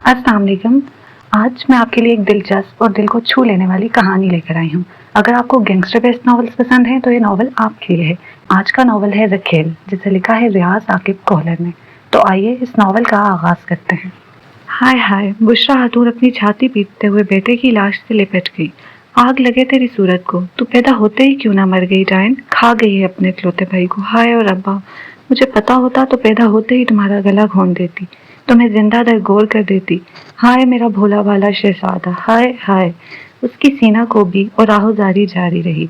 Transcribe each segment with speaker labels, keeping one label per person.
Speaker 1: अस्सलाम वालेकुम। आज मैं आपके लिए एक दिलचस्प और दिल को छू लेने वाली कहानी लेकर आई हूँ। अगर आपको गैंगस्टर बेस्ड नॉवेल्स पसंद हैं तो ये नॉवल आपके लिए है। आज का नॉवल है द खेल, जिसे लिखा है रियाज आकिब कोहलर ने। तो आइए इस नॉवल का आगाज करते हैं। हाय हाय, बुशरा खातून अपनी छाती पीटते हुए बेटे की लाश से लिपट गई। आग लगे तेरी सूरत को, तू पैदा होते ही क्यों ना मर गई डायन, खा गई है अपने इकलौते भाई को। हाय और अब्बा, मुझे पता होता तो पैदा होते ही तुम्हारा गला घोंट देती, तुम्हें जिंदा दरगोर कर देती। हाय मेरा भोला भाला शहजादा, हाय हाय। उसकी सीना को भी और आहोजारी जारी रही।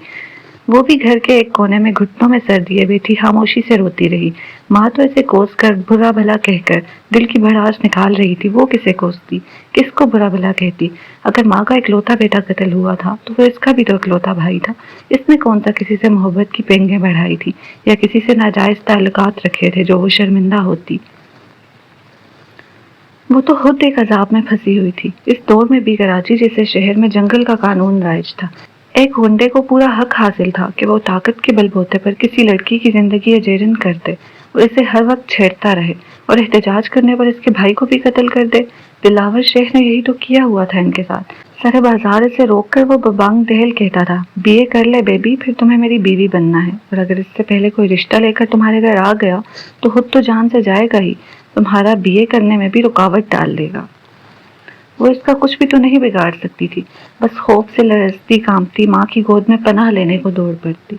Speaker 1: वो भी घर के एक कोने में घुटनों में सर दिए बैठी खामोशी से रोती रही। माँ तो ऐसे कोस कर बुरा भला कहकर दिल की भड़ास निकाल रही थी। वो किसे कोसती, किसको बुरा भला कहती? अगर माँ का इकलौता बेटा कत्ल हुआ था तो वो इसका भी तो इकलौता भाई था। इसने कौन सा किसी से मोहब्बत की पेंगे बढ़ाई थी या किसी से नाजायज ताल्लुकात रखे थे जो वो शर्मिंदा होती? वो तो खुद एक अजाब में फंसी हुई थी। इस दौर में भी कराची जैसे शहर में जंगल का कानून राइज था। एक गुंडे को पूरा हक हासिल था कि वो ताकत के बलबूते पर किसी लड़की की जिंदगी अजेरन कर दे और इसे हर वक्त छेड़ता रहे और एहतजाज करने पर इसके भाई को भी कत्ल कर दे। दिलावर शेख ने यही तो किया हुआ था इनके साथ। सारे बाजार इसे रोक कर वो बबांग दहल कहता था, बीए कर ले बेबी, फिर तुम्हें मेरी बीवी बनना है, और अगर इससे पहले कोई रिश्ता लेकर तुम्हारे घर आ गया तो खुद तो जान से जाएगा ही, तुम्हारा बीए करने में भी रुकावट डाल देगा। वो इसका कुछ भी तो नहीं बिगाड़ सकती थी। बस खौफ से लरजती कांपती माँ की गोद में पनाह लेने को दौड़ पड़ती।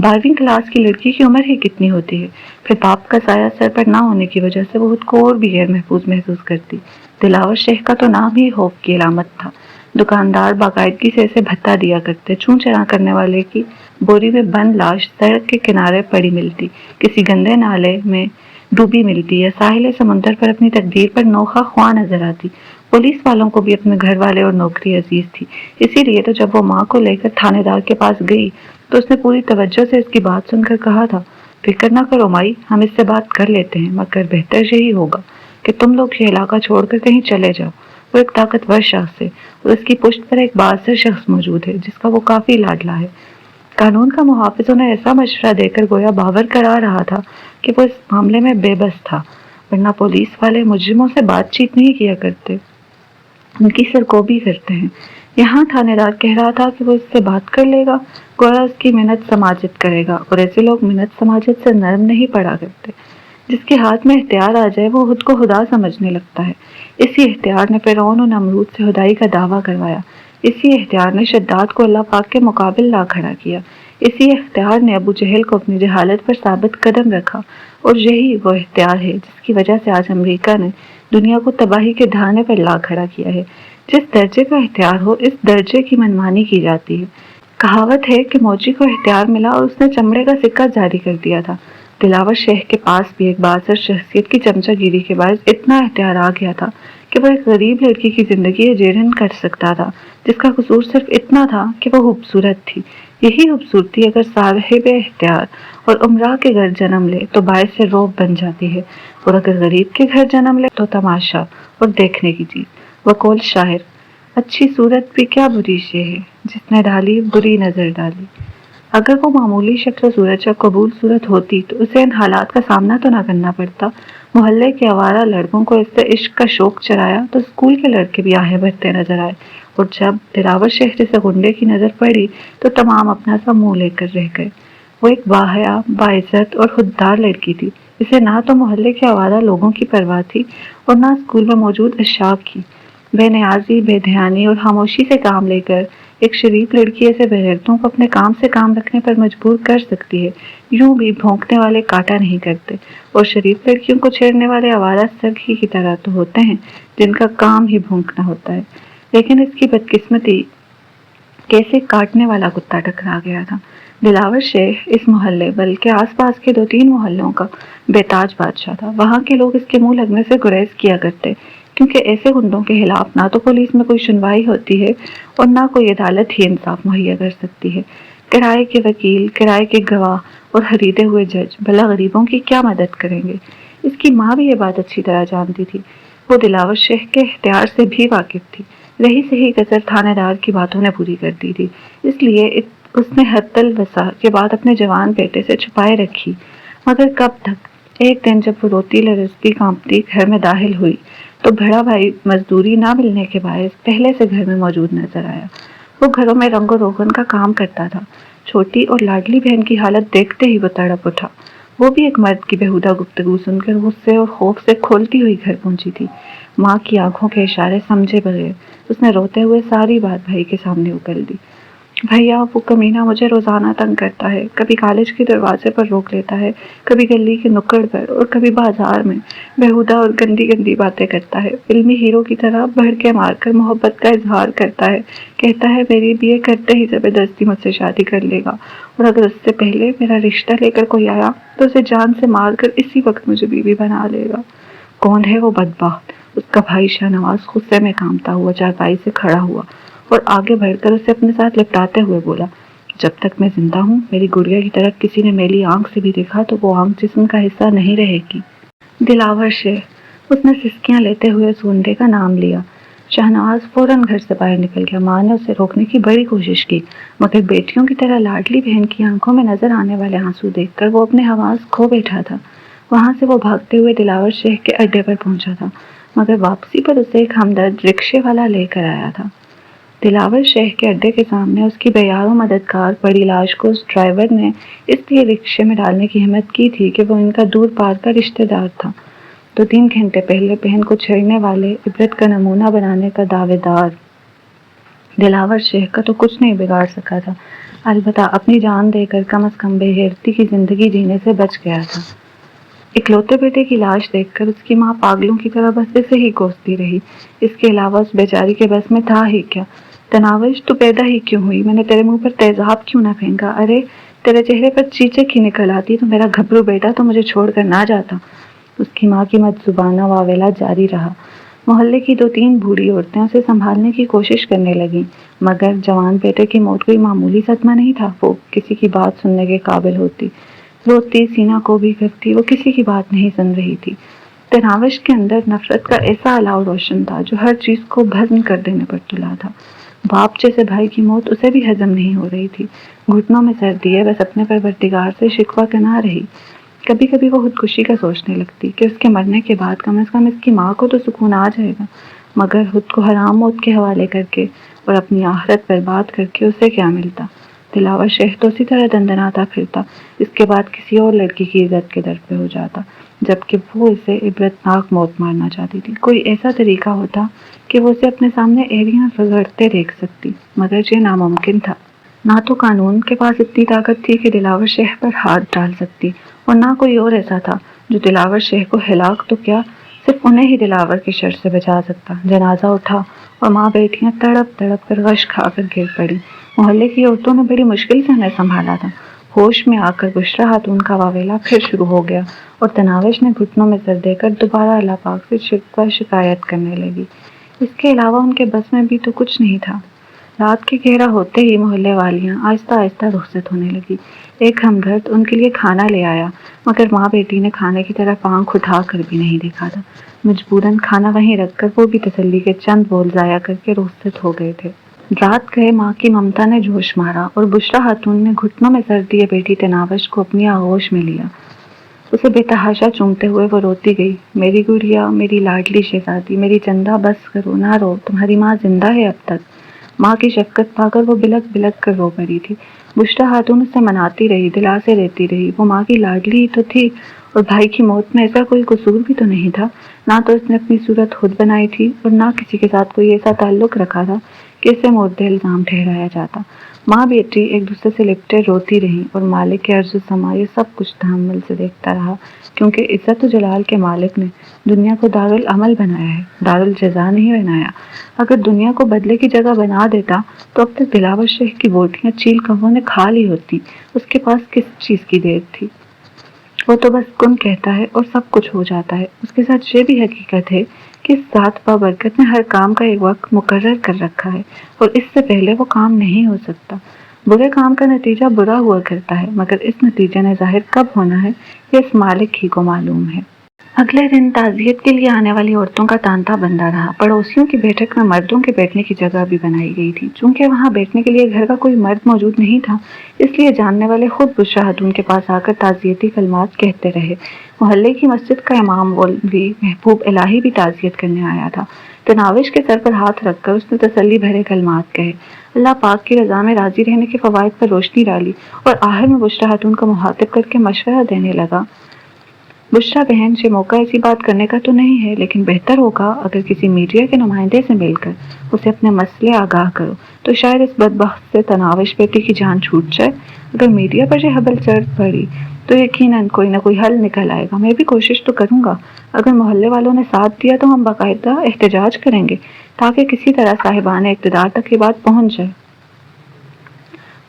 Speaker 1: 12वीं क्लास की लड़की की उम्र ही कितनी होती है। फिर बाप का साया सर पर ना होने की वजह से वो खुद को और भी गैर महसूस करती। दिलावर शेख का तो नाम ही खौफ की अलामत था। दुकानदार बाकायदगी से इसे भत्ता दिया करते। चूं चरा करने वाले की बोरी में बंद लाश सड़क के किनारे पड़ी मिलती, किसी गंदे नाले में डूबी मिलती या साहिल समुंदर पर अपनी तकदीर पर नोखा ख्वाह नजर आती। पुलिस वालों को भी अपने घर वाले और नौकरी अजीज थी। इसीलिए तो जब वो माँ को लेकर थानेदार के पास गई तो उसने पूरी तवज्जो से इसकी बात सुनकर कहा था, फिक्र ना करो माई, हम इससे बात कर लेते हैं, मगर बेहतर यही होगा कि तुम लोग ये इलाका छोड़कर कहीं चले जाओ। वो एक ताकतवर शख्स है और उसकी पुश्त पर एक बासर शख्स मौजूद है जिसका वो काफी लाडला है। कानून का मुहाफिज उन्हें ऐसा मशवरा देकर गोया बावर करा रहा था कि वो इस मामले में बेबस था, वरना पुलिस वाले मुजरिमों से बातचीत नहीं किया करते, उनकी सरकोबी करते हैं। यहाँ थानेदार कह रहा था कि वो इससे बात कर लेगा, गोया उसकी मिन्नत समाजत करेगा, और ऐसे लोग मिन्नत समाजत से नरम नहीं पड़ा करते। जिसके हाथ में इख्तियार आ जाए वो खुद को खुदा समझने लगता है। इसी इख्तियार ने फिरौन और नमरूद से खुदाई का दावा करवाया। इसी इख्तियार ने शद्दाद को अल्लाह पाक के मुकाबिल ला खड़ा किया। इसी इख्तियार ने अबू जहल को अपनी जहालत पर साबित कदम रखा, और यही वो इख्तियार है जिसकी वजह से आज अमेरिका ने दुनिया को तबाही के धाने पर ला खड़ा किया है। जिस दर्जे का इख्तियार हो, इस दर्जे की मनमानी की जाती है। कहावत है कि मौजी को इख्तियार मिला और उसने चमड़े का सिक्का जारी कर दिया था। दिलावर शेख के पास भी एक बासर शख्सियत की चमचागिरी के बायस इतना इख्तियार आ गया था कि वो एक गरीब लड़की की जिंदगी अजेरन कर सकता था, जिसका कसूर सिर्फ इतना था कि वो खूबसूरत थी। यही खूबसूरती अगर साहिब इख्तियार और उमरा के घर जन्म ले तो बायस से रौब बन जाती है, और अगर गरीब के घर जन्म ले तो तमाशा और देखने की चीज। वकोल शायर, अच्छी सूरत भी क्या बुरी शे है, जिसने डाली बुरी नजर डाली। अगर वो मामूली शक्ल सूरत या कबूल सूरत होती तो उसे इन हालात का सामना तो ना करना पड़ता। मोहल्ले के आवारा लड़कों को इससे इश्क का शौक चढ़ाया तो स्कूल के लड़के भी आहें भरते नजर आए, और जब दिलावर शेख जैसे गुंडे की नजर पड़ी तो तमाम अपना सा मुंह लेकर रह गए। वो एक बाहया, बाइज्जत और खुददार लड़की थी। इसे ना तो मोहल्ले के आवारा लोगों की परवाह थी और ना स्कूल में मौजूद अशाब की। बेनियाजी, बेध्यानी और खामोशी से काम लेकर एक शरीफ लड़की ऐसे बेगैरतों को अपने काम से काम रखने पर मजबूर कर सकती है। यूं भी भौंकने वाले काटा नहीं करते, और शरीफ लड़कियों को छेड़ने वाले आवारा सरखी की तरह तो होते हैं जिनका काम ही भौंकना होता है। लेकिन इसकी बदकिस्मती कैसे काटने वाला कुत्ता टकरा गया था। दिलावर शेख इस मोहल्ले बल्कि आसपास के 2-3 मोहल्लों का बेताज बादशाह था। वहाँ के लोग इसके मुंह लगने से गुरेज किया करते, क्योंकि ऐसे गुंडों के खिलाफ ना तो पुलिस में कोई सुनवाई होती है और ना कोई अदालत ही इंसाफ मुहैया कर सकती है। किराए के वकील, किराए के गवाह और खरीदे हुए जज भला गरीबों की क्या मदद करेंगे? इसकी माँ भी ये बात अच्छी तरह जानती थी। वो दिलावर शेख के इख्तियार से भी वाकिफ थी। रही सही कसर थानेदार की बातों ने पूरी कर दी थी, इसलिए उसने हत्तल वसा के बाद अपने जवान बेटे से छुपाए रखी। मगर कब तक? एक दिन जब वो रोती लरजती कांपती घर में दाखिल हुई تو بڑا بھائی مزدوری نہ ملنے کے باعث پہلے سے گھر میں موجود نظر آیا۔ وہ گھروں میں رنگ و روغن کا کام کرتا تھا۔ چھوٹی اور لاڈلی بہن کی حالت دیکھتے ہی وہ تڑپ اٹھا۔ وہ بھی ایک مرد کی بےہودہ گفتگو سن کر غصے اور خوف سے کھولتی ہوئی گھر پہنچی تھی۔ ماں کی آنکھوں کے اشارے سمجھے بغیر اس نے روتے ہوئے ساری بات بھائی کے سامنے اگل دی۔ بھیا، وہ کمینہ مجھے روزانہ تنگ کرتا ہے، کبھی کالج کے دروازے پر روک لیتا ہے، کبھی گلی کے نکڑ پر اور کبھی بازار میں بےہودہ اور گندی گندی باتیں کرتا ہے۔ فلمی ہیرو کی طرح بھڑکے مار کر محبت کا اظہار کرتا ہے، کہتا ہے میری BA کرتے ہی زبردستی مجھ سے شادی کر لے گا، اور اگر اس سے پہلے میرا رشتہ لے کر کوئی آیا تو اسے جان سے مار کر اسی وقت مجھے بیوی بنا لے گا۔ کون ہے وہ بدبخت؟ اس کا بھائی شاہنواز غصے میں کانپتا ہوا چارپائی سے کھڑا ہوا اور آگے بڑھ کر اسے اپنے ساتھ لپٹاتے ہوئے بولا، جب تک میں زندہ ہوں میری گڑیا کی طرف کسی نے میلی آنکھ سے بھی دیکھا تو وہ آنکھ جسم کا حصہ نہیں رہے گی۔ دلاور شیخ، اس نے سسکیاں لیتے ہوئے اس گنڈے کا نام لیا۔ شاہنواز فوراً گھر سے باہر نکل گیا۔ ماں نے اسے روکنے کی بڑی کوشش کی، مگر بیٹیوں کی طرح لاڈلی بہن کی آنکھوں میں نظر آنے والے آنسو دیکھ کر وہ اپنے حواس کھو بیٹھا تھا۔ وہاں سے وہ بھاگتے ہوئے دلاور شیخ کے اڈے پر پہنچا تھا، مگر واپسی پر اسے ایک ہمدرد رکشے والا لے کر آیا تھا۔ دلاور شیخ کے اڈے کے سامنے اس کی بے یار و مددگار پڑی لاش کو اس ڈرائیور نے اس لیے رکشے میں ڈالنے کی ہمت کی تھی کہ وہ ان کا دور پار کا رشتہ دار تھا۔ 2-3 گھنٹے پہلے بہن کو چھیڑنے والے عبرت کا نمونہ بنانے کا دعوے دار دلاور شیخ کا تو کچھ نہیں بگاڑ سکا تھا، البتہ اپنی جان دے کر کم از کم بے غیرتی کی زندگی جینے سے بچ گیا تھا۔ اکلوتے بیٹے کی لاش دیکھ کر اس کی ماں پاگلوں کی طرح بس اسے ہی کوستی رہی۔ اس کے علاوہ اس بیچاری کے بس میں تھا ہی کیا؟ تناوش، تو پیدا ہی کیوں ہوئی؟ میں نے تیرے منہ پر تیزاب کیوں نہ پھینکا؟ ارے تیرے چہرے پر چیچک ہی نکل آتی تو میرا گھبرو بیٹا تو مجھے چھوڑ کر نہ جاتا۔ اس کی ماں کی مدزبانہ واویلا جاری رہا۔ محلے کی 2-3 بوڑھی عورتیں اسے سنبھالنے کی کوشش کرنے لگیں، مگر جوان بیٹے کی موت کوئی معمولی صدمہ نہیں تھا۔ وہ کسی کی بات سننے کے قابل ہوتی، روتی، سینہ کو بھی کرتی، وہ کسی کی بات نہیں سن رہی تھی۔ تناوش کے اندر نفرت کا ایسا الاؤ روشن تھا جو ہر چیز کو بھسم کر دینے پر تلا تھا۔ باپ جیسے بھائی کی موت اسے بھی ہضم نہیں ہو رہی تھی۔ گھٹنوں میں سر دیے بس اپنے پروردگار سے شکوہ کرنا رہی۔ کبھی کبھی وہ خودکشی کا سوچنے لگتی کہ اس کے مرنے کے بعد کم از کم اس کی ماں کو تو سکون آ جائے گا، مگر خود کو حرام موت کے حوالے کر کے اور اپنی آخرت برباد کر کے اسے کیا ملتا؟ دلاور شیخ تو اسی طرح دندناتا پھرتا، اس کے بعد کسی اور لڑکی کی عزت کے در پہ ہو جاتا، جبکہ وہ اسے عبرتناک موت مارنا چاہتی تھی۔ کوئی ایسا طریقہ ہوتا کہ وہ اسے اپنے سامنے ایڑیاں رگڑتے دیکھ سکتی، مگر یہ ناممکن تھا۔ نہ تو قانون کے پاس اتنی طاقت تھی کہ دلاور شیخ پر ہاتھ ڈال سکتی، اور نہ کوئی اور ایسا تھا جو دلاور شیخ کو ہلاک تو کیا صرف انہیں ہی دلاور کے شر سے بچا سکتا۔ جنازہ اٹھا اور ماں بیٹیاں تڑپ تڑپ کر غش کھا کر گر پڑی۔ محلے کی عورتوں نے بڑی مشکل سے انہیں سنبھالا تھا۔ ہوش میں آ کر بشریٰ خاتون کا واویلا پھر شروع ہو گیا اور تناوش نے گھٹنوں میں سر دے کر دوبارہ اللہ پاک سے شکوہ شکایت کرنے لگی۔ اس کے علاوہ ان کے بس میں بھی تو کچھ نہیں تھا۔ رات کے گہرا ہوتے ہی محلے والیاں آہستہ آہستہ رخصت ہونے لگی۔ ایک ہمدرد ان کے لیے کھانا لے آیا، مگر ماں بیٹی نے کھانے کی طرف آنکھ اٹھا کر بھی نہیں دیکھا تھا۔ مجبوراً کھانا وہیں رکھ کر وہ بھی تسلی کے چند بول ضائع کر کے رخصت ہو گئے تھے۔ رات گئے ماں کی ممتا نے جوش مارا اور بشریٰ خاتون نے گھٹنوں میں سر دیے بیٹی تناوش کو اپنی آغوش میں لیا۔ اسے بے تحاشا چومتے ہوئے وہ روتی گئی، میری گڑیا، میری لاڈلی شہزادی، میری چندہ، بس کرو، نہ رو، تمہاری ماں زندہ ہے اب تک۔ ماں کی شفقت پا کر وہ بلک بلک کر رو پڑی تھی۔ بشریٰ خاتون اسے مناتی رہی، دلاسے دیتی رہی، وہ ماں کی لاڈلی ہی تو تھی، اور بھائی کی موت میں ایسا کوئی قصور بھی تو نہیں تھا۔ نہ تو اس نے اپنی صورت خود بنائی تھی اور نہ کسی کے ساتھ کوئی ایسا تعلق رکھا تھا کہ اسے مورد الزام ٹھہرایا جاتا۔ ماں بیٹی ایک دوسرے سے لپٹے روتی رہیں اور مالک ارض و سما یہ سب کچھ تحمل سے دیکھتا رہا، کیونکہ عزت و جلال کے مالک نے دنیا کو دارالعمل بنایا ہے، دارالجزا نہیں بنایا۔ اگر دنیا کو بدلے کی جگہ بنا دیتا تو اب تک دلاور شیخ کی بوٹیاں چیل کووں نے کھا لی ہوتی۔ اس کے پاس کس چیز کی دیر تھی؟ وہ تو بس کن کہتا ہے اور سب کچھ ہو جاتا ہے۔ اس کے ساتھ یہ بھی حقیقت ہے کہ اس ذات بابرکت نے ہر کام کا ایک وقت مقرر کر رکھا ہے، اور اس سے پہلے وہ کام نہیں ہو سکتا۔ برے کام کا نتیجہ برا ہوا کرتا ہے، مگر اس نتیجے نے ظاہر کب ہونا ہے یہ اس مالک ہی کو معلوم ہے۔ अगले दिन ताज़ियत के लिए आने वाली औरतों का तांता बंधा रहा। पड़ोसियों की बैठक में मर्दों के बैठने की जगह भी बनाई गई थी। चूंकि वहां बैठने के लिए घर का कोई मर्द मौजूद नहीं था, इसलिए जानने वाले खुद बुशरा खातून के पास आकर ताज़ियती कलमात कहते रहे। मोहल्ले की मस्जिद का इमाम मौलवी महबूब इलाही भी ताज़ियत करने आया था। तनाविश के सर पर हाथ रखकर उसने तसल्ली भरे कलमात कहे, अल्लाह पाक की रजा में राजी रहने के फवायद पर रोशनी डाली और आखिर में बुशरा खातून को मुखातिब करके मशवरा देने लगा, बुशरा बहन से मौका ऐसी बात करने का तो नहीं है, लेकिन बेहतर होगा अगर किसी मीडिया के नुमाइंदे से मिलकर उसे अपने मसले आगाह करो, तो शायद इस बदबख्त से तनाविश बेटी की जान छूट जाए। अगर मीडिया पर ये हबल चढ़ पड़ी तो यकीनन कोई ना कोई हल निकल आएगा। मैं भी कोशिश तो करूंगा। अगर मोहल्ले वालों ने साथ दिया तो हम बाकायदा एहतजाज करेंगे ताकि किसी तरह साहिबान इक़्तिदार तक ये बात पहुंच जाए।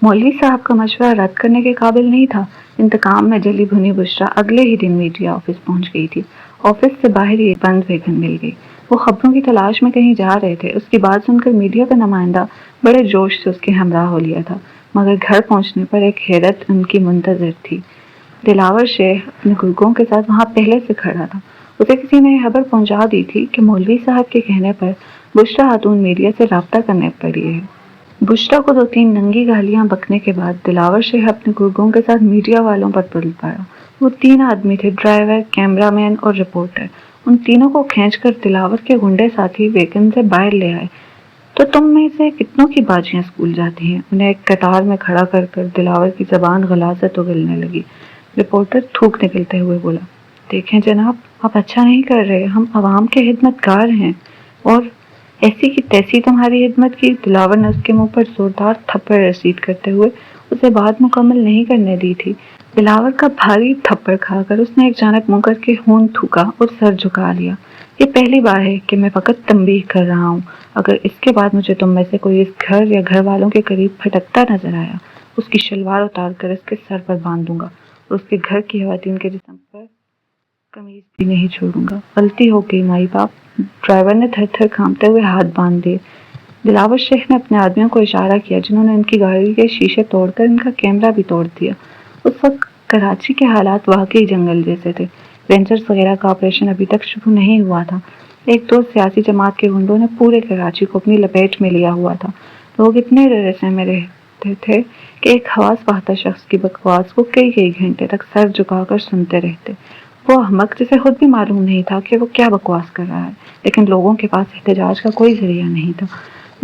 Speaker 1: मौलवी साहब का मशवरा रद्द करने के काबिल नहीं था। इंतकाम में जली भुनी बुशरा अगले ही दिन मीडिया ऑफिस पहुंच गई थी। ऑफिस से बाहर ही एक बंद वैगन मिल गई। वो खबरों की तलाश में कहीं जा रहे थे। उसकी बात सुनकर मीडिया का नुमाइंदा बड़े जोश से उसके हमरा हो लिया था, मगर घर पहुंचने पर एक हैरत उनकी मुंतजर थी। दिलावर शेख अपने गुर्गों के साथ वहां पहले से खड़ा था। उसे किसी ने खबर पहुंचा दी थी कि मौलवी साहब के कहने पर बुशरा खातून मीडिया से राब्ता करने पड़ी है। बुशरा को 2-3 नंगी गालियां बकने के बाद दिलावर शेख अपने गुर्गों के साथ मीडिया वालों पर तुल पड़ा। वो 3 आदमी थे, ड्राइवर, कैमरामैन और रिपोर्टर। उन तीनों को खींचकर दिलावर के गुंडे साथी वैगन से बाहर ले आए। तो तुम में से कितनों की बाजियां स्कूल जाती हैं? उन्हें एक कतार में खड़ा कर कर दिलावर की जबान गलाजत उगलने लगी। रिपोर्टर थूक निकलते हुए बोला, देखें जनाब, आप अच्छा नहीं कर रहे। हम अवाम के खिदमतगार हैं और ऐसी की तैसी तुम्हारी खिदमत की। दिलावर ने उसके मुंह पर जोरदार थप्पड़ रसीद करते हुए उसे बात मुकम्मल नहीं करने दी थी। दिलावर का भारी थप्पड़ खाकर उसने एक जानब मुंह करके खून थूका और सर झुका लिया। ये पहली बार है कि मैं फकत तंबीह कर रहा हूँ। अगर इसके बाद मुझे तुम में से कोई इस घर या घर वालों के करीब भटकता नजर आया, उसकी शलवार उतार कर इसके सर पर बांध दूंगा और उसके घर की खवातीन के जिस्म पर कमीज भी नहीं छोड़ूंगा। गलती हो गई माई बाप। ड्राइवर ने थर थर कांपते हुए हाथ बांध दिए। दिलावर शेख ने अपने आदमियों को इशारा किया, जिन्होंने इनकी गाड़ी के शीशे तोड़कर इनका कैमरा भी तोड़ दिया। उस वक्त कराची के हालात वाकई जंगल जैसे थे। रेंजर्स वगैरह का ऑपरेशन अभी तक शुरू नहीं हुआ था। एक दो सियासी जमात के गुंडों ने पूरे कराची को अपनी लपेट में लिया हुआ था। लोग इतने डरे में रहते थे कि एक हवास पाता शख्स की बकवास को कई कई घंटे तक सर झुकाकर सुनते रहते। वो अहमक, जिसे खुद भी मालूम नहीं था कि वो क्या बकवास कर रहा है, लेकिन लोगों के पास एहतजाज का कोई जरिया नहीं था।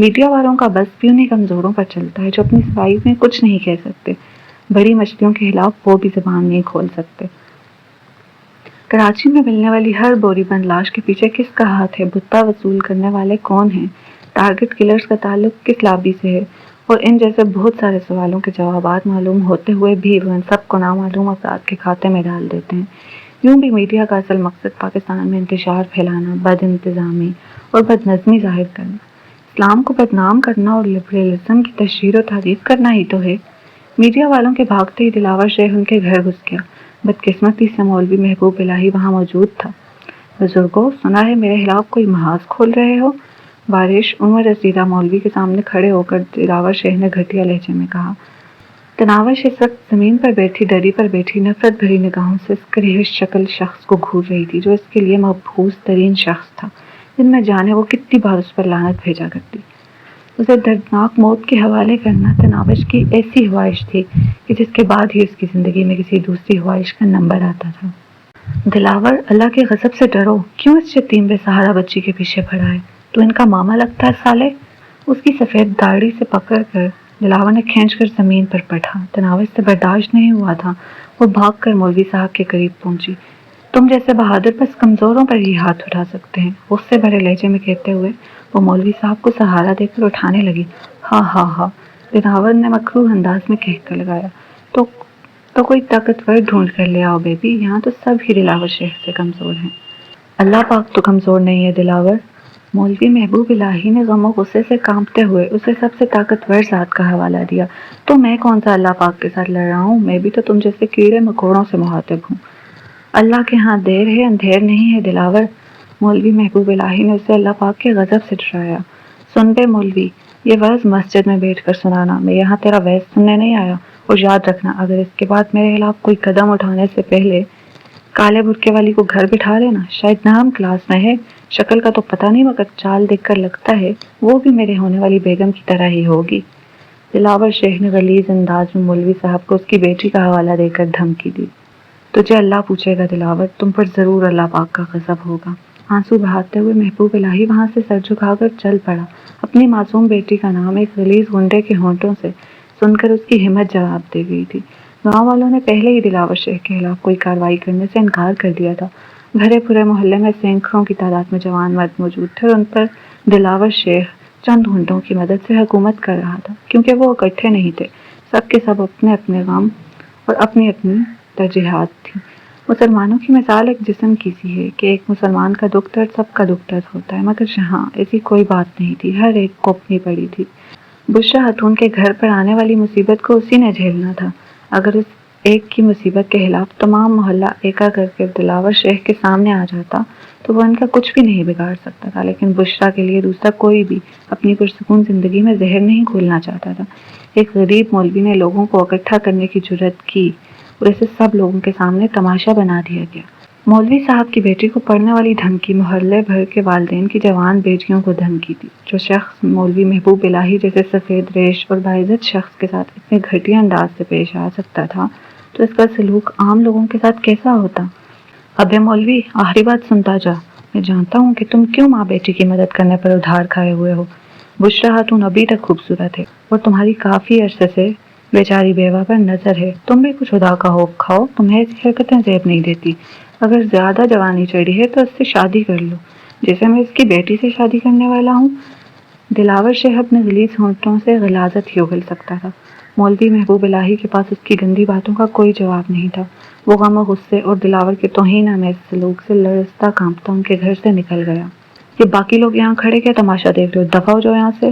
Speaker 1: मीडिया वालों का बस भी उन्हीं कमजोरों पर चलता है जो अपनी सफाई में कुछ नहीं कह सकते। बड़ी मछलियों के खिलाफ वो भी जुबान नहीं खोल सकते। कराची में मिलने वाली हर बोरी बंद लाश के पीछे किसका हाथ है? भुत्ता वसूल करने वाले कौन हैं? टारगेट किलर्स का ताल्लुक किस लाबी से है? और इन जैसे बहुत सारे सवालों के जवाबात मालूम होते हुए भी वो इन सबको नामालूम अफराद के खाते में डाल देते हैं। यूं भी मीडिया का असल मकसद पाकिस्तान में इंतशार फैलाना, बद इंतज़ामी और बदनज़मी ज़ाहिर करना, इस्लाम को बदनाम करना और लिबरलिज्म की तशहीर और तारीफ करना ही तो है। मीडिया वालों के भागते ही दिलावर शेख उनके घर घुस गया। बदकिस्मती से मौलवी महबूब इलाही वहाँ मौजूद था। बुजुर्गों, सुना है मेरे खिलाफ कोई महाज खोल रहे हो? बारिश उम्र रसीदा मौलवी के सामने खड़े होकर दिलावर शेख ने घटिया लहजे में कहा। तनावश इस वक्त जमीन पर बैठी, दरी पर बैठी, नफरत भरी निगाहों से इस करीहश शक्ल शख्स को घूर रही थी जो इसके लिए मबहूस तरीन शख्स था। जिनमें जाने वो कितनी बार उस पर लानत भेजा करती। उसे दर्दनाक मौत के हवाले करना तनावश की ऐसी ख्वाहिश थी कि जिसके बाद ही उसकी जिंदगी में किसी दूसरी ख्वाहिश का नंबर आता था। दिलावर, अल्लाह के गजब से डरो। क्यों इस यतीम बेसहारा बच्ची के पीछे पड़ा है? तो इनका मामा लगता है साले। उसकी सफ़ेद दाढ़ी से पकड़ कर दिलावर ने खींचकर ज़मीन पर पटा। तनावश से बर्दाश्त नहीं हुआ था। वो भागकर मौलवी साहब के करीब पहुंची। तुम जैसे बहादुर बस कमज़ोरों पर ही हाथ उठा सकते हैं, उससे बड़े लहजे में कहते हुए वो मौलवी साहब को सहारा देकर उठाने लगी। हाँ हाँ हाँ, दिलावर ने मकरूह अंदाज में कहकर लगाया। तो कोई ताकतवर ढूंढ कर ले आओ बेबी, यहाँ तो सब ही दिलावर शेख से कमज़ोर हैं। अल्लाह पाक तो कमज़ोर नहीं है दिलावर। मौलवी महबूब इलाही ने गम और गुस्से से कांपते हुए उसे सबसे ताकतवर ज़ात का हवाला दिया। तो मैं कौन सा अल्लाह पाक के साथ लड़ रहा हूँ? मैं भी तो तुम जैसे कीड़े मकोड़ों से मुखातिब हूँ। अल्लाह के यहाँ देर है अंधेर नहीं है दिलावर। मौलवी महबूब इलाही ने उसे अल्लाह पाक के गजब से डराया। सुन बे मौलवी, ये वज़ मस्जिद में बैठ कर सुनाना, मैं यहाँ तेरा वज़ सुनने नहीं आया। और याद रखना, अगर इसके बाद मेरे खिलाफ कोई कदम उठाने से पहले کالے برقے والی کو گھر بٹھا لینا، شاید نام کلاس میں ہے، شکل کا تو پتہ نہیں مگر چال دیکھ کر لگتا ہے وہ بھی میرے ہونے والی بیگم کی طرح ہی ہوگی۔ دلاور شیخ نے غلیظ انداز میں مولوی صاحب کو اس کی بیٹی کا حوالہ دے کر دھمکی دی۔ تجھے اللہ پوچھے گا دلاور، تم پر ضرور اللہ پاک کا غضب ہوگا۔ آنسو بہاتے ہوئے محبوب الہی وہاں سے سر جھکا کر چل پڑا۔ اپنی معصوم بیٹی کا نام ایک غلیظ گنڈے کے ہونٹوں سے سن کر اس کی ہمت جواب دے گئی تھی۔ گاؤں والوں نے پہلے ہی دلاور شیخ کے خلاف کوئی کارروائی کرنے سے انکار کر دیا تھا۔ بھرے پورے محلے میں سینکڑوں کی تعداد میں جوان مرد موجود تھے اور ان پر دلاور شیخ چند گھنٹوں کی مدد سے حکومت کر رہا تھا، کیونکہ وہ اکٹھے نہیں تھے، سب کے سب اپنے اپنے غم اور اپنی اپنی ترجیحات تھیں۔ مسلمانوں کی مثال ایک جسم کی سی ہے کہ ایک مسلمان کا دکھ درد سب کا دکھ درد ہوتا ہے، مگر یہاں ایسی کوئی بات نہیں تھی، ہر ایک کو اپنی پڑی تھی۔ بشریٰ خاتون کے گھر پر آنے والی مصیبت کو اسی نے جھیلنا تھا۔ اگر اس ایک کی مصیبت کے خلاف تمام محلہ ایکا کر کے دلاور شیخ کے سامنے آ جاتا تو وہ ان کا کچھ بھی نہیں بگاڑ سکتا تھا، لیکن بشریٰ کے لیے دوسرا کوئی بھی اپنی پرسکون زندگی میں زہر نہیں گھولنا چاہتا تھا۔ ایک غریب مولوی نے لوگوں کو اکٹھا کرنے کی جرات کی اور اسے سب لوگوں کے سامنے تماشا بنا دیا گیا۔ مولوی صاحب کی بیٹی کو پڑنے والی دھمکی محلے بھر کے والدین کی جوان بیٹیوں کو دھمکی تھی۔ جو شخص مولوی محبوب الہی جیسے سفید ریش اور باعزت شخص کے ساتھ اتنے گھٹیا انداز سے پیش آ سکتا تھا تو اس کا سلوک عام لوگوں کے ساتھ کیسا ہوتا؟ ابے مولوی، آخری بات سنتا جا، میں جانتا ہوں کہ تم کیوں ماں بیٹی کی مدد کرنے پر ادھار کھائے ہوئے ہو۔ بشریٰ خاتون ابھی تک خوبصورت ہے اور تمہاری کافی عرصے سے بیچاری بیوہ پر نظر ہے، تم بھی کچھ خدا کا خوف کھاؤ، تمہیں ایسی حرکتیں زیب نہیں دیتی۔ اگر زیادہ جوانی چڑھی ہے تو اس سے شادی کر لو، جیسے میں اس کی بیٹی سے شادی کرنے والا ہوں۔ دلاور شیخ اپنے غلیظ ہونٹوں سے غلاظت ہی اگل سکتا تھا۔ مولوی محبوب الہی کے پاس اس کی گندی باتوں کا کوئی جواب نہیں تھا۔ وہ غم و غصے اور دلاور کے توہین آمیز سلوک سے لرزتا کانپتا ان کے گھر سے نکل گیا۔ یہ باقی لوگ یہاں کھڑے کیا تماشا دیکھ رہے ہو، دفع ہو جاؤ یہاں سے۔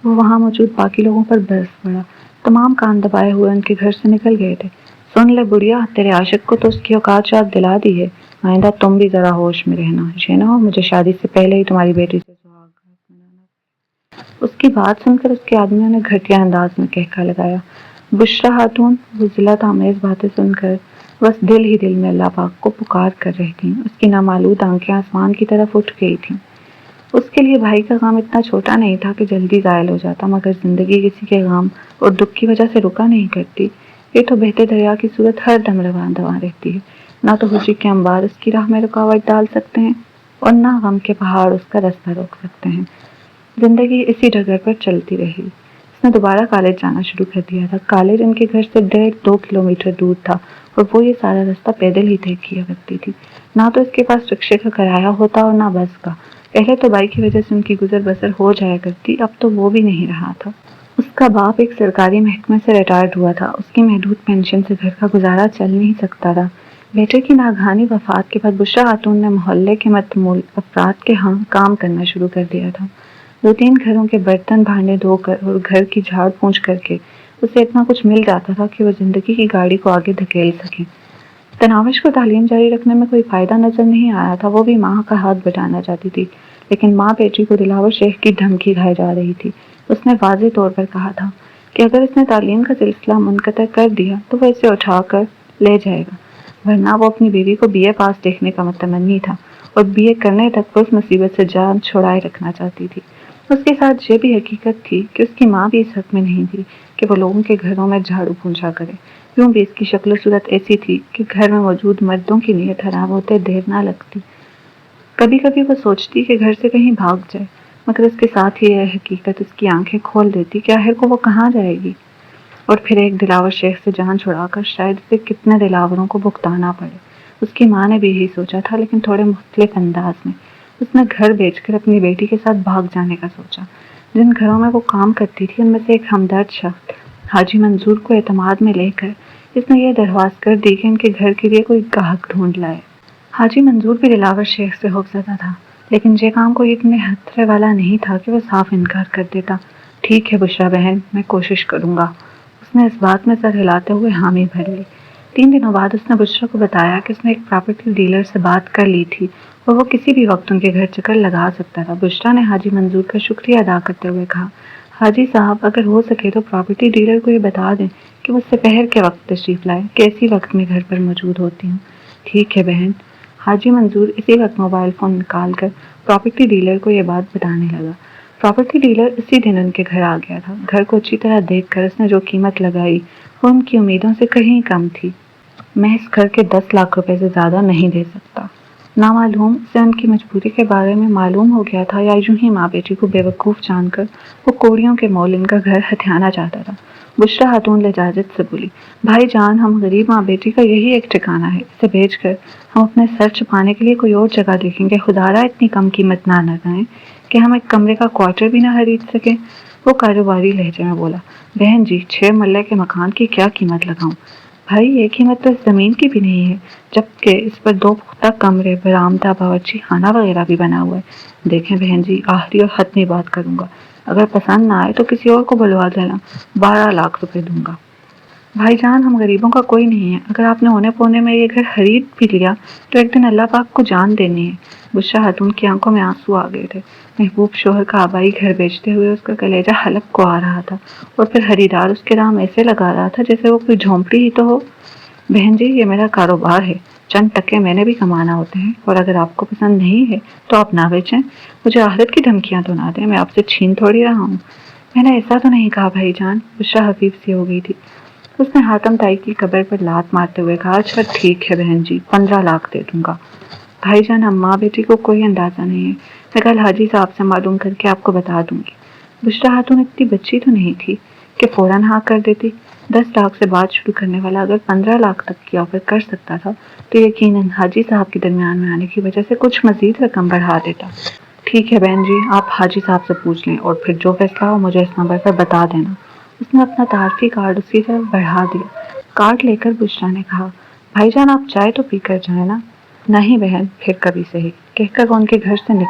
Speaker 1: وہ وہاں موجود باقی لوگوں پر برس پڑا، تمام کان دبائے ہوئے ان کے گھر سے نکل گئے تھے۔ سن لے بڑھیا، تیرے عاشق کو تو اس کی اوقات شاد دلا دی ہے، آئندہ تم بھی ذرا ہوش میں رہنا، یہ نہ ہو مجھے شادی سے پہلے ہی تمہاری بیٹی سے سہاگ منانا۔ اس کی بات سن کر اس کے آدمیوں نے گھٹیا انداز میں کہکا لگایا۔ بشریٰ خاتون وہ ذلت آمیز باتیں سن کر بس دل ہی دل میں اللہ پاک کو پکار کر رہی تھیں۔ اس کی نامالود آنکھیں آسمان کی طرف اٹھ گئی تھیں۔ اس کے لیے بھائی کا غم اتنا چھوٹا نہیں تھا کہ جلدی زائل ہو جاتا، مگر زندگی کسی کے غم اور دکھ کی وجہ سے رکا نہیں کرتی۔ یہ تو بہتے دریا کی صورت ہر دم رواں دواں رہتی ہے، نہ تو خوشی کے انبار اس کی راہ میں رکاوٹ ڈال سکتے ہیں اور نہ غم کے پہاڑ اس کا رستہ روک سکتے ہیں۔ زندگی اسی ڈگر پر چلتی رہی۔ اس نے دوبارہ کالج جانا شروع کر دیا تھا۔ کالج ان کے گھر سے 1.5-2 کلومیٹر دور تھا اور وہ یہ سارا راستہ پیدل ہی طے کیا کرتی تھی۔ نہ تو اس کے پاس رکشے کا کرایہ ہوتا اور نہ بس کا۔ پہلے تو بائک کی وجہ سے ان کی گزر بسر ہو جایا کرتی، اب تو وہ بھی نہیں رہا تھا۔ اس کا باپ ایک سرکاری محکمے سے ریٹائرڈ ہوا تھا، اس کی محدود پینشن سے گھر کا گزارا چل نہیں سکتا تھا۔ بیٹے کی ناگہانی وفات کے بعد بشریٰ خاتون نے محلے کے متمول افراد کے ہاں کام کرنا شروع کر دیا تھا۔ 2-3 گھروں کے برتن بھانڈے دھو کر اور گھر کی جھاڑ پونچھ کر کے اسے اتنا کچھ مل جاتا تھا کہ وہ زندگی کی گاڑی کو آگے دھکیل سکے۔ تناوش کو تعلیم جاری رکھنے میں کوئی فائدہ نظر نہیں آیا تھا، وہ بھی ماں کا ہاتھ بٹانا چاہتی تھی، لیکن ماں بیٹی کو دلاور شیخ کی دھمکی کھائے جا رہی تھی۔ اس نے واضح طور پر کہا تھا کہ اگر اس نے تعلیم کا سلسلہ منقطع کر دیا تو وہ اسے اٹھا کر لے جائے گا، ورنہ وہ اپنی بیوی کو BA پاس دیکھنے کا متمنی تھا اور BA کرنے تک وہ اس مصیبت سے جان چھڑائے رکھنا چاہتی تھی۔ اس کے ساتھ یہ بھی حقیقت تھی کہ اس کی ماں بھی اس حق میں نہیں تھی کہ وہ لوگوں کے گھروں میں جھاڑو پونچھا کرے، کیوں بھی اس کی شکل و صورت ایسی تھی کہ گھر میں موجود مردوں کی نیت خراب ہوتے دیر نہ لگتی۔ کبھی کبھی وہ سوچتی کہ گھر سے کہیں بھاگ جائے، مگر اس کے ساتھ ہی یہ حقیقت اس کی آنکھیں کھول دیتی کہ آخر کو وہ کہاں جائے گی، اور پھر ایک دلاور شیخ سے جان چھڑا کر شاید اسے کتنے دلاوروں کو بھگتانا پڑے۔ اس کی ماں نے بھی یہی سوچا تھا، لیکن تھوڑے مختلف انداز میں۔ اس نے گھر بیچ کر اپنی بیٹی کے ساتھ بھاگ جانے کا سوچا۔ جن گھروں میں وہ کام کرتی تھی ان میں سے ایک ہمدرد شخص حاجی منظور کو اعتماد میں لے کر اس نے یہ درخواست کر دی کہ ان کے گھر کے لیے کوئی گاہک ڈھونڈ لائے۔ حاجی منظور بھی دلاور شیخ سے خوفزدہ تھا، لیکن یہ کام کوئی اتنے خطرے والا نہیں تھا کہ وہ صاف انکار کر دیتا۔ ٹھیک ہے بشریٰ بہن، میں کوشش کروں گا۔ اس نے اس بات میں سر ہلاتے ہوئے حامی بھر لی۔ 3 دنوں بعد اس نے بشریٰ کو بتایا کہ اس نے ایک پراپرٹی ڈیلر سے بات کر لی تھی اور وہ کسی بھی وقت ان کے گھر چکر لگا سکتا تھا۔ بشریٰ نے حاجی منظور کا شکریہ ادا کرتے ہوئے کہا، حاجی صاحب اگر ہو سکے تو پراپرٹی ڈیلر کو یہ بتا دیں کہ مجھ سے پہر کے وقت تشریف لائے، کیسی وقت میں گھر پر موجود ہوتی ہوں۔ ठीक है बहन। हाजी मंजूर इसी वक्त मोबाइल फ़ोन निकाल कर प्रॉपर्टी डीलर को ये बात बताने लगा। प्रॉपर्टी डीलर इसी दिन उनके घर आ गया था। घर को अच्छी तरह देखकर उसने जो कीमत लगाई वो उनकी उम्मीदों से कहीं कम थी। मैं इस घर के 10 लाख रुपए से ज़्यादा नहीं दे सकता। नामालूम उसे उनकी मजबूरी के बारे में मालूम हो गया था या यूं ही माँ बेटी को बेवकूफ़ जानकर वो कौड़ियों के मोल इनका घर हथियाना चाहता था। बुशरा खातून लजाजत से बोली, भाईजान, हम गरीब माँ बेटी का यही एक ठिकाना है, इसे बेचकर हम अपने सर छुपाने के लिए कोई और जगह देखेंगे। खुदारा इतनी कम कीमत ना लगाएं कि हम एक कमरे का क्वार्टर भी ना खरीद सकें। वो कारोबारी लहजे में बोला, बहन जी, 6 मरले के मकान की क्या कीमत लगाऊं? भाई, ये कीमत तो इस ज़मीन की भी नहीं है, जबकि इस पर 2 पुख्ता कमरे, बरामदा, बावर्ची खाना वगैरह भी बना हुआ है। देखें बहन जी, आखिरी और ख़त्मी बात करूँगा, अगर पसंद ना आए तो किसी और को बुलवा देना, 12 लाख रुपए दूंगा। भाईजान, हम गरीबों का कोई नहीं है, अगर आपने होने पोने में ये घर खरीद भी लिया तो एक दिन अल्लाह पाक को जान देनी है। बुशरा खातून की आंखों में आंसू आ गए थे। महबूब शोहर का आबाई घर बेचते हुए उसका कलेजा हलक को आ रहा था और फिर खरीदार उसके दाम ऐसे लगा रहा था जैसे वो कोई झोंपड़ी ही तो हो। बहन जी, ये मेरा कारोबार है, चंद टके मैंने भी कमाना होते हैं, और अगर आपको पसंद नहीं है तो आप ना बेचें। मुझे आखिरत की धमकियां तो ना दें, मैं आपसे छीन थोड़ी रहा हूँ। मैंने ऐसा तो नहीं कहा भाईजान। बुशरा हफीफ सी हो गई थी। उसने हातम ताई की कब्र पर लात मारते हुए कहा, अच्छा ठीक है बहन जी, 15 लाख दे दूंगा। भाईजान, हम माँ बेटी को कोई अंदाजा नहीं है, मैं कल हाजी साहब से मालूम करके आपको बता दूंगी। बुशरा खातून इतनी बच्ची तो नहीं थी कि फौरन हाँ कर देती। 10 लाख से बात शुरू करने वाला अगर 15 लाख तक की ऑफर कर सकता था तो यकीनन हाजी साहब के दरमियान में आने की वजह से कुछ मजीद रकम बढ़ा देता। ठीक है बहन जी, आप हाजी साहब से पूछ लें और फिर जो फैसला हो मुझे इस नंबर पर बता देना। उसने अपना तारफी कार्ड उसकी तरफ बढ़ा दिया। कार्ड लेकर बुशरा ने कहा, भाईजान, आप चाय तो पी कर जाए ना। नहीं बहन, फिर कभी सही, कहकर वो उनके घर से निकल